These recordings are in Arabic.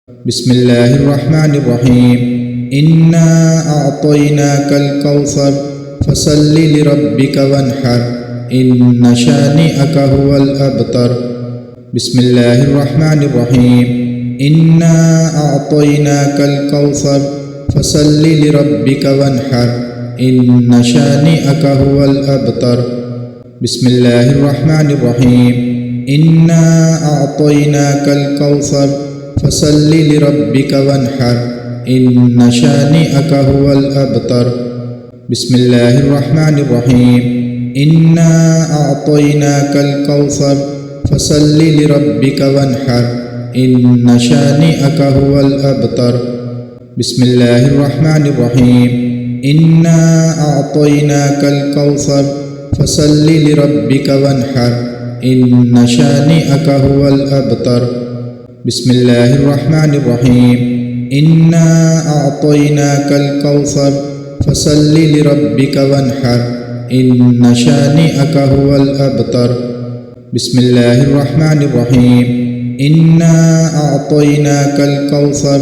بسم الله الرحمن الرحيم إنا أعطيناك الكوثر فصل لربك وانحر إن شانئك هو الأبتر بسم الله الرحمن الرحيم إنا أعطيناك الكوثر فصل لربك وانحر إن شانئك هو الأبتر بسم الله الرحمن الرحيم إنا أعطيناك الكوثر فصل لربك وانحر إن شانئك هو الأبتر بسم الله الرحمن الرحيم إنا أعطيناك الكوثر فصل لربك وانحر إن شانئك هو الأبتر بسم الله الرحمن الرحيم إنا أعطيناك الكوثر فصل لربك وانحر إن شانئك هو الأبتر بسم الله الرحمن الرحيم إنا أعطيناك الكوثر فصل لربك وانحر إن شانئك هو الأبتر بسم الله الرحمن الرحيم إنا أعطيناك الكوثر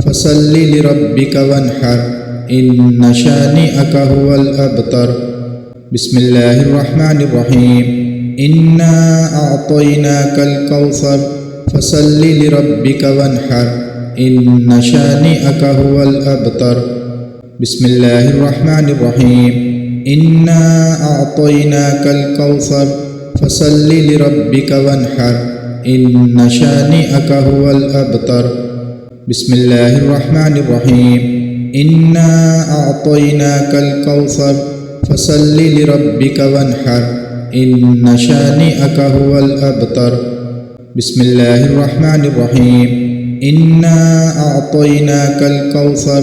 فصل لربك وانحر إن شانئك هو الأبتر بسم الله الرحمن الرحيم إنا أعطيناك الكوثر فصل لربك وانحر إن شانئك هو الأبتر بسم الله الرحمن الرحيم إنا أعطيناك الكوثر فصل لربك وانحر إن شانئك هو الأبتر بسم الله الرحمن الرحيم إنا أعطيناك الكوثر فصل لربك وانحر إن شانئك هو الأبتر بسم الله الرحمن الرحيم إنا أعطيناك الكوثر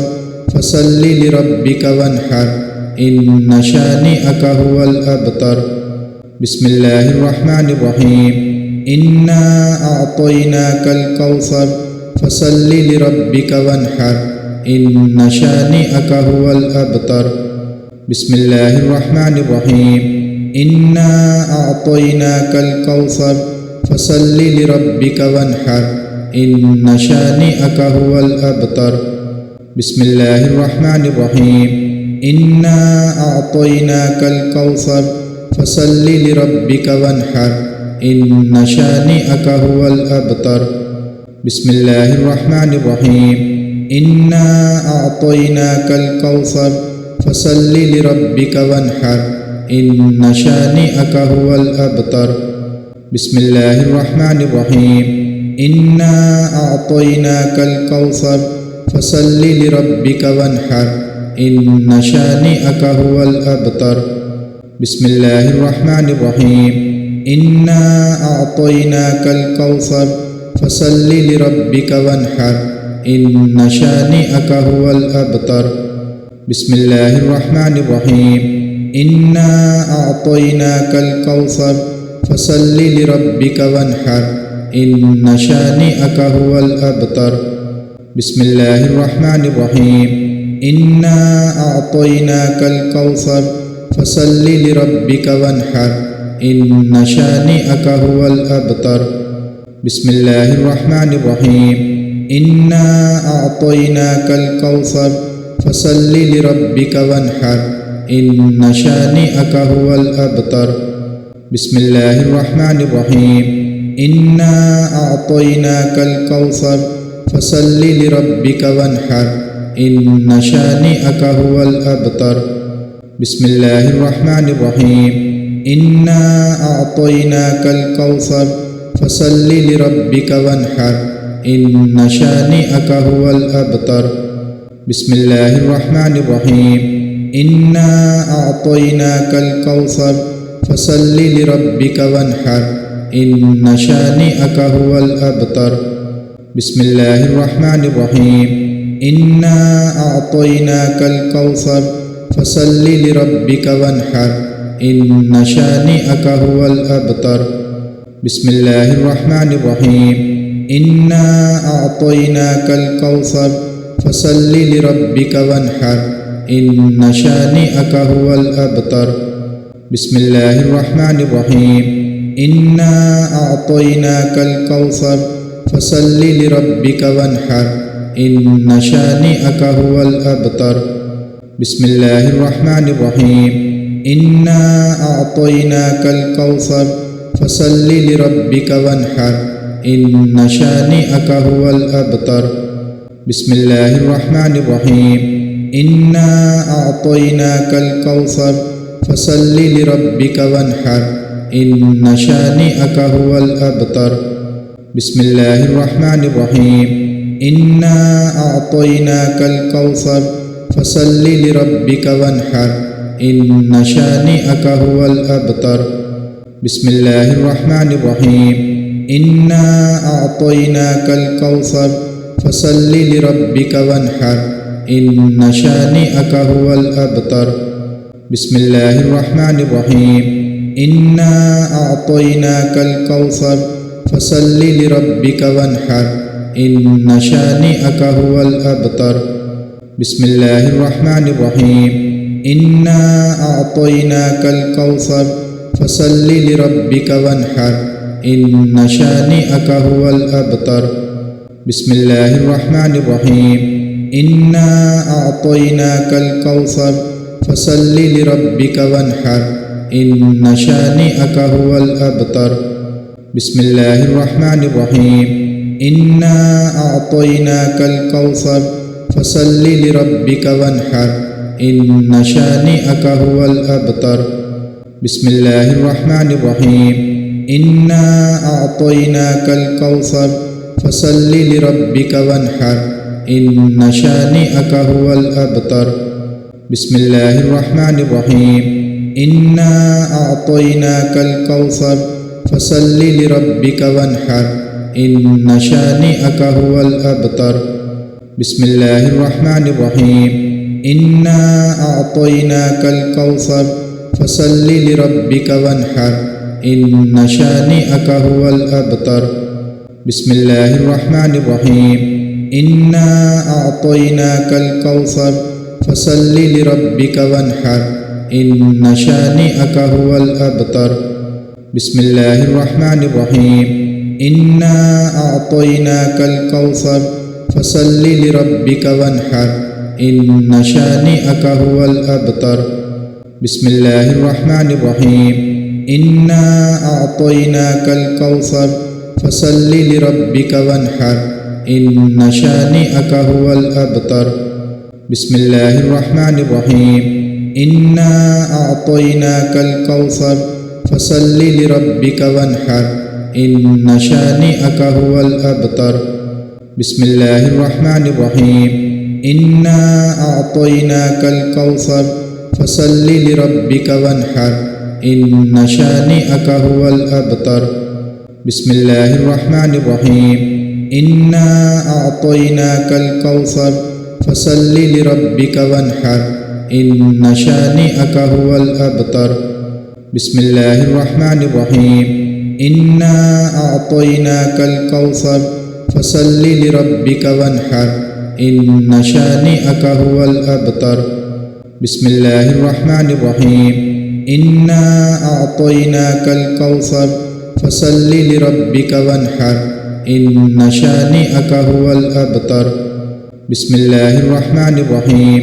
فصل لربك وانحر إن شانئك هو الأبتر بسم الله الرحمن الرحيم إنا أعطيناك الكوثر فصل لربك وانحر إن شانئك هو الأبتر بسم الله الرحمن الرحيم إنا أعطيناك الكوثر فصل لربك وانحر إن شانئك هو الأبتر بسم الله الرحمن الرحيم إنا أعطيناك الكوثر فصل لربك وانحر إن شانئك هو الأبتر بسم الله الرحمن الرحيم إنا أعطيناك الكوثر فصل لربك وانحر إن شانئك هو الأبتر بسم الله الرحمن الرحيم إنا أعطيناك الكوثر فصل لربك وانحر إن شانئك هو الأبتر بسم الله الرحمن الرحيم إنا أعطيناك الكوثر فصل لربك وانحر إن شانئك هو الأبتر بسم الله الرحمن الرحيم إنا أعطيناك الكوثر فصل لربك وانحر إن شانئك هو الأبتر بسم الله الرحمن الرحيم إنا أعطيناك الكوثر فصل لربك وانحر إن شانئك هو الأبتر بسم الله الرحمن الرحيم إنا أعطيناك الكوثر فصل لربك وانحر إن شانئك هو الأبتر بسم الله الرحمن الرحيم إنا أعطيناك الكوثر فصل لربك وانحر إن شانئك هو الأبتر بسم الله الرحمن الرحيم إنا أعطيناك الكوثر فصل لربك وانحر إن شانئك هو الأبتر بسم الله الرحمن الرحيم إنا أعطيناك الكوثر فصل لربك وانحر إن شانئك هو الأبتر بسم الله الرحمن الرحيم إنا أعطيناك الكوثر فصل لربك وانحر إن شانئك هو الأبتر بسم الله الرحمن الرحيم إنا أعطيناك الكوثر فصل لربك وانحر إن شانئك هو الأبتر بسم الله الرحمن الرحيم إنا أعطيناك الكوثر فصل لربك وانحر إن شانئك هو الأبتر بسم الله الرحمن الرحيم إنا أعطيناك الكوثر فصل لربك وانحر إن شانئك هو الأبتر بسم الله الرحمن الرحيم إنا أعطيناك الكوثر فصل لربك وانحر إن شانئك هو الأبتر بسم الله الرحمن الرحيم إنا أعطيناك الكوثر فصل لربك وانحر إن شانئك هو الأبتر بسم الله الرحمن الرحيم إنا أعطيناك الكوثر فصل لربك وانحر إن شانئك هو الأبتر بسم الله الرحمن الرحيم إنا أعطيناك الكوثر فصل لربك وانحر إن شانئك هو الأبتر بسم الله الرحمن الرحيم إنا أعطيناك الكوثر فصل لربك وانحر إن شانئك هو الأبتر بسم الله الرحمن الرحيم إنا أعطيناك الكوثر فصل لربك وانحر إن شانئك هو الأبتر بسم الله الرحمن الرحيم إنا أعطيناك الكوثر فصل لربك وانحر إن شانئك هو الأبتر بسم الله الرحمن الرحيم إنا أعطيناك الكوثر فصل لربك وانحر إن شانئك هو الأبتر بسم الله الرحمن الرحيم إنا أعطيناك الكوثر فصل لربك وانحر إن شانئك هو الأبتر بسم الله الرحمن الرحيم إنا أعطيناك الكوثر فصل لربك وانحر إن شانئك هو الأبتر بسم الله الرحمن الرحيم إنا أعطيناك الكوثر فصل لربك وانحر إن شانئك هو الأبتر بسم الله الرحمن الرحيم إنا أعطيناك الكوثر فصل لربك وانحر إن شانئك هو الأبتر بسم الله الرحمن الرحيم إنا أعطيناك الكوثر فصل لربك وانحر إن شانئك هو الأبتر بسم الله الرحمن الرحيم إنا أعطيناك الكوثر فصل لربك وانحر إن شانئك هو الأبتر بسم الله الرحمن الرحيم إنا أعطيناك الكوثر فصل لربك وانحر إن شانئك هو الأبتر بسم الله الرحمن الرحيم إنا أعطيناك الكوثر فصل لربك وانحر إن شانئك هو الأبتر بسم الله الرحمن الرحيم إنا أعطيناك الكوثر فصل لربك وانحر إن شانئك هو الأبتر بسم الله الرحمن الرحيم إنا أعطيناك الكوثر فصل لربك وانحر إن شانئك هو الأبتر بسم الله الرحمن الرحيم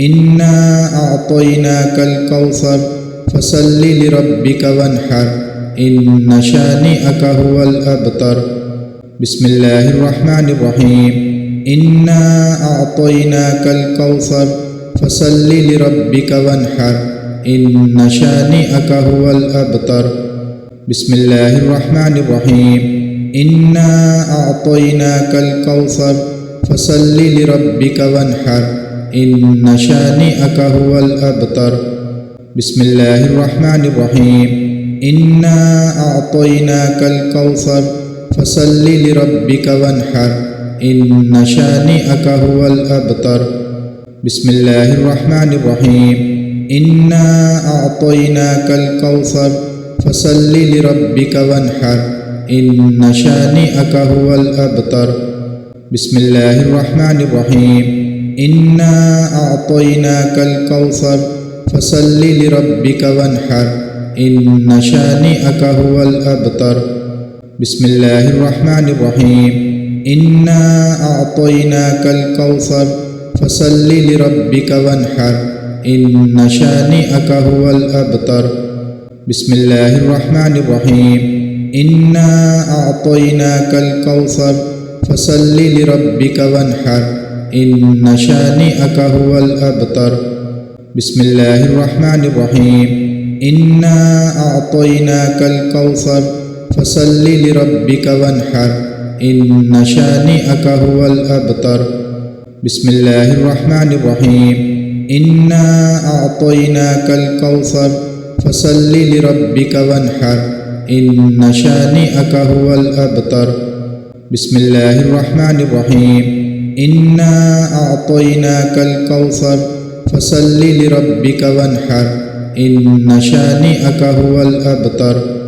إنا أعطيناك الكوثر فصل لربك وانحر إن شانئك هو الأبتر بسم الله الرحمن الرحيم إنا أعطيناك الكوثر فصل لربك وانحر إن شانئك هو الأبتر بسم الله الرحمن الرحيم إنا أعطيناك الكوثر فصل لربك وانحر إن شانئك هو الأبتر بسم الله الرحمن الرحيم إنا أعطيناك الكوثر فصل لربك وانحر إن شانئك هو الأبتر بسم الله الرحمن الرحيم إنا أعطيناك الكوثر فصل لربك وانحر إن شانئك هو الأبتر بسم الله الرحمن الرحيم إنا أعطيناك الكوثر فصل لربك وانحر إن شانئك هو الأبتر بسم الله الرحمن الرحيم إنا أعطيناك الكوثر فصل لربك وانحر إن شانئك هو الأبتر بسم الله الرحمن الرحيم إنا أعطيناك الكوثر فصل لربك وانحر إن شانئك هو الأبتر بسم الله الرحمن الرحيم إنا أعطيناك الكوثر فصل لربك وانحر إن شانئك هو الأبتر بسم الله الرحمن الرحيم إنا أعطيناك الكوثر فصل لربك وانحر إن شانئك هو الأبتر بسم الله الرحمن الرحيم إنا أعطيناك الكوثر فصل لربك وانحر إن شانئك هو الأبتر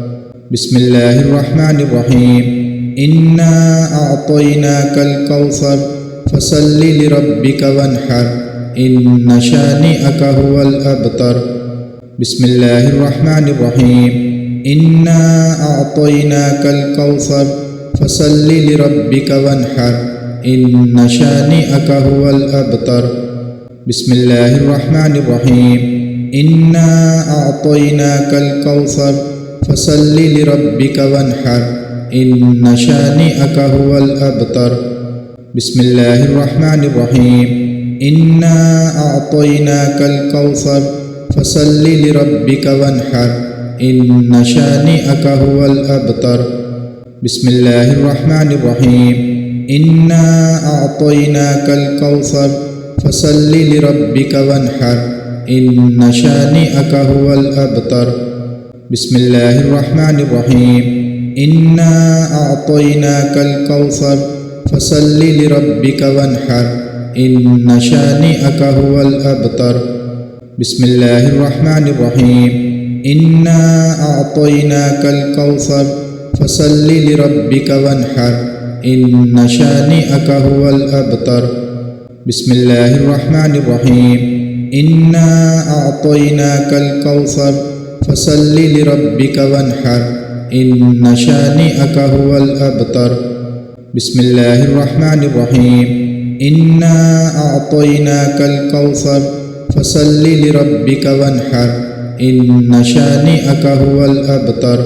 بسم الله الرحمن الرحيم إنا أعطيناك الكوثر فصل لربك وانحر إن شانئك هو الأبتر بسم الله الرحمن الرحيم إنا أعطيناك الكوثر فصل لربك وانحر إن شانئك هو الأبتر بسم الله الرحمن الرحيم إنا أعطيناك الكوثر فصل لربك وانحر إن شانئك هو الأبتر بسم الله الرحمن الرحيم إنا أعطيناك الكوثر فصل لربك وانحر إن شانئك هو الأبتر بسم الله الرحمن الرحيم إنا أعطيناك الكوثر فصل لربك وانحر إن شانئك هو الأبتر بسم الله الرحمن الرحيم إنا أعطيناك الكوثر فصل لربك وانحر إن شانئك هو الأبتر بسم الله الرحمن الرحيم إنا أعطيناك الكوثر فصل لربك وانحر إن شانئك هو الأبتر بسم الله الرحمن الرحيم إنا أعطيناك الكوثر فصل لربك وانحر إن شانئك هو الأبتر بسم الله الرحمن الرحيم إنا أعطيناك الكوثر فصل لربك وانحر إن شانئك هو الأبتر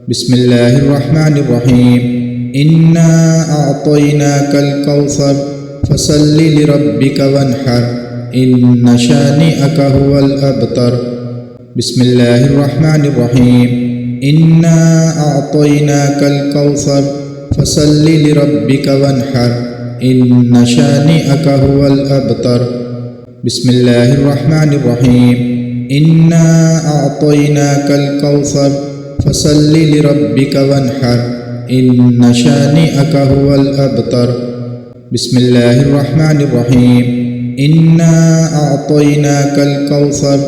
بسم الله الرحمن الرحيم إنا أعطيناك الكوثر فصل لربك وانحر إن شانئك هو الأبتر بسم الله الرحمن الرحيم إنا أعطيناك الكوثر فصل لربك وانحر إن شانئك هو الأبتر بسم الله الرحمن الرحيم إنا أعطيناك الكوثر فصل لربك وانحر إن شانئك هو الأبتر بسم الله الرحمن الرحيم إنا أعطيناك الكوثر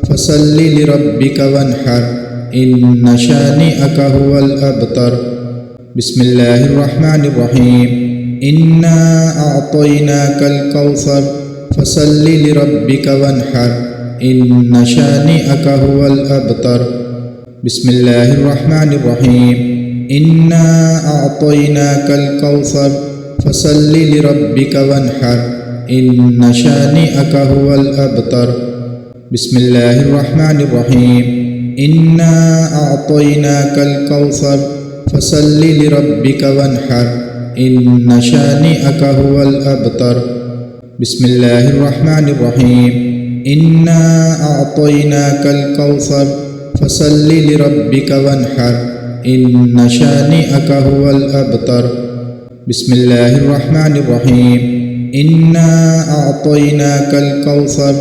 فصل لربك وانحر إن شانئك هو الأبتر بسم الله الرحمن الرحيم إنا أعطيناك الكوثر فصل لربك وانحر إن شانئك هو الأبتر بسم الله الرحمن الرحيم إنا أعطيناك الكوثر فصل لربك وانحر إن شانئك هو الأبتر بسم الله الرحمن الرحيم إنا أعطيناك الكوثر فصل لربك وانحر إن شانئك هو الأبتر بسم الله الرحمن الرحيم إنا أعطيناك الكوثر فصل لربك وانحر إن شانئك هو الأبتر بسم الله الرحمن الرحيم إنا أعطيناك الكوثر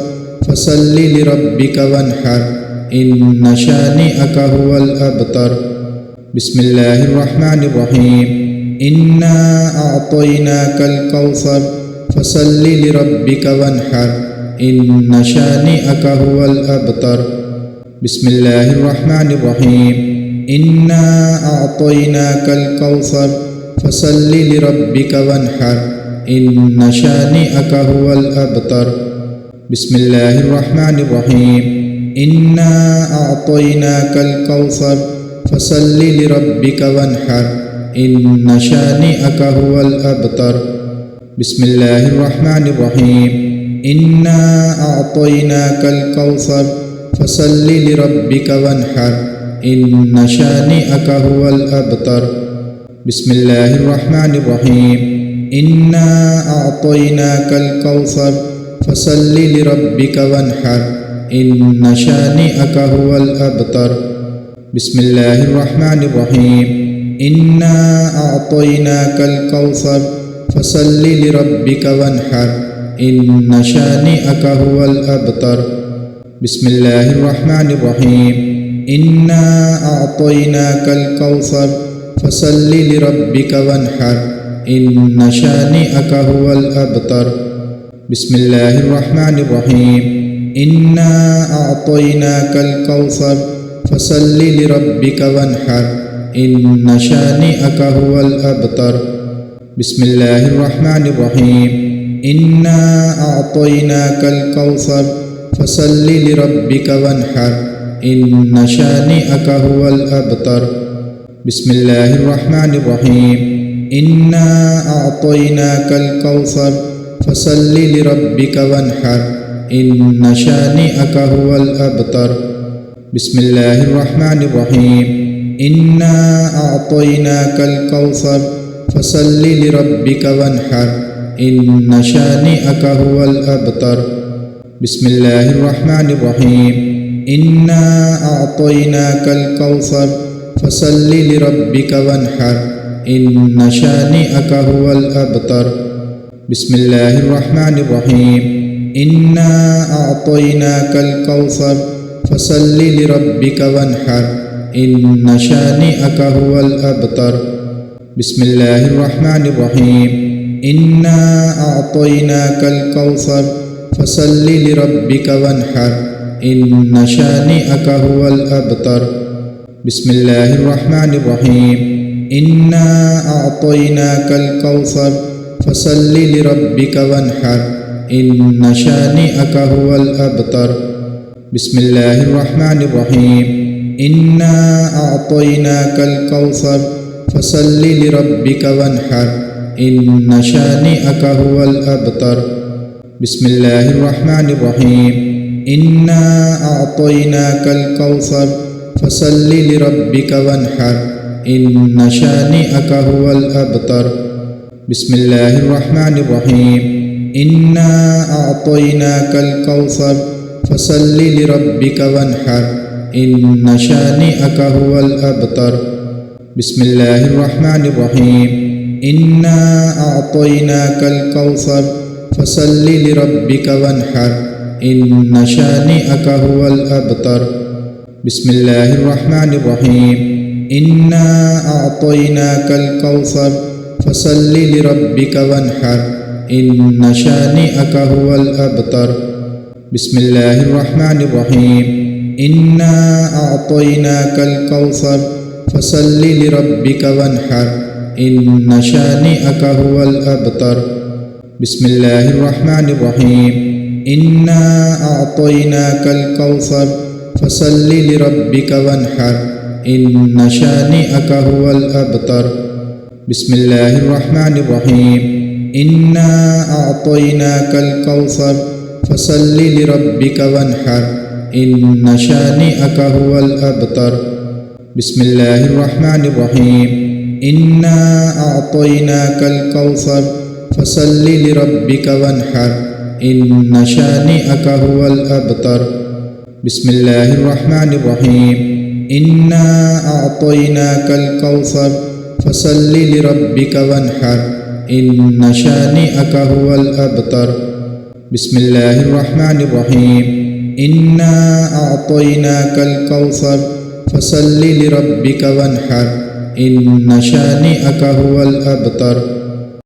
فصل لربك وانحر إن شانئك هو الأبتر بسم الله الرحمن الرحيم إنا أعطيناك الكوثر فصل لربك وانحر إن شانئك هو الأبتر بسم الله الرحمن الرحيم إنا أعطيناك الكوثر فصل لربك وانحر إن شانئك هو الأبتر بسم الله الرحمن الرحيم إنا أعطيناك الكوثر فصل لربك وانحر إن شانئك هو الأبتر بسم الله الرحمن الرحيم إنا أعطيناك الكوثر فصل لربك وانحر إن شانئك هو الأبتر بسم الله الرحمن الرحيم إنا أعطيناك الكوثر فصل لربك وانحر إن شانئك هو الأبتر بسم الله الرحمن الرحيم إنا أعطيناك الكوثر فصل لربك وانحر إن شانئك هو الأبتر بسم الله الرحمن الرحيم إنا أعطيناك الكوثر فصل لربك وانحر إن شانئك هو الأبتر بسم الله الرحمن الرحيم إنا أعطيناك الكوثر فصل لربك وانحر إن شانئك هو الأبتر بسم الله الرحمن الرحيم إنا أعطيناك الكوثر فصل لربك وانحر إن شانئك هو الأبتر بسم الله الرحمن الرحيم إنا أعطيناك الكوثر فصل لربك وانحر إن شانئك هو الأبتر بسم الله الرحمن الرحيم إنا أعطيناك الكوثر فصل لربك وانحر إن شانئك هو الأبتر بسم الله الرحمن الرحيم إنا أعطيناك الكوثر فصل لربك وانحر إن شانئك هو الأبتر بسم الله الرحمن الرحيم إنا أعطيناك الكوثر فصل لربك وانحر إن شانئك هو الأبتر بسم الله الرحمن الرحيم إنا أعطيناك الكوثر فصل لربك وانحر إن شانئك هو الأبتر بسم الله الرحمن الرحيم إنا أعطيناك الكوثر فصل لربك وانحر إن شانئك هو الأبتر بسم الله الرحمن الرحيم إنا أعطيناك الكوثر فصل لربك وانحر إن شانئك هو الأبتر بسم الله الرحمن الرحيم إنا أعطيناك الكوثر فصل لربك وانحر إن شانئك هو الأبتر بسم الله الرحمن الرحيم إنا أعطيناك الكوثر فصل لربك وانحر إن شانئك هو الأبتر بسم الله الرحمن الرحيم إنا أعطيناك الكوثر فصل لربك وانحر إن شانئك هو الأبتر بسم الله الرحمن الرحيم إنا أعطيناك الكوثر فصل لربك وانحر إن شانئك هو الأبتر بسم الله الرحمن الرحيم إنا أعطيناك الكوثر فصل لربك وانحر إن شانئك هو الأبتر بسم الله الرحمن الرحيم إنا أعطيناك الكوثر فصل لربك وانحر إن شانئك هو الأبتر بسم الله الرحمن الرحيم إنا أعطيناك الكوثر فصل لربك وانحر إن شانئك هو الأبتر بسم الله الرحمن الرحيم إنا أعطيناك الكوثر فصل لربك وانحر إن شانئك هو الأبتر بسم الله الرحمن الرحيم إنا أعطيناك الكوثر فصل لربك وانحر إن شانئك هو الأبتر بسم الله الرحمن الرحيم إنا أعطيناك الكوثر فصل لربك وانحر إن شانئك هو الأبتر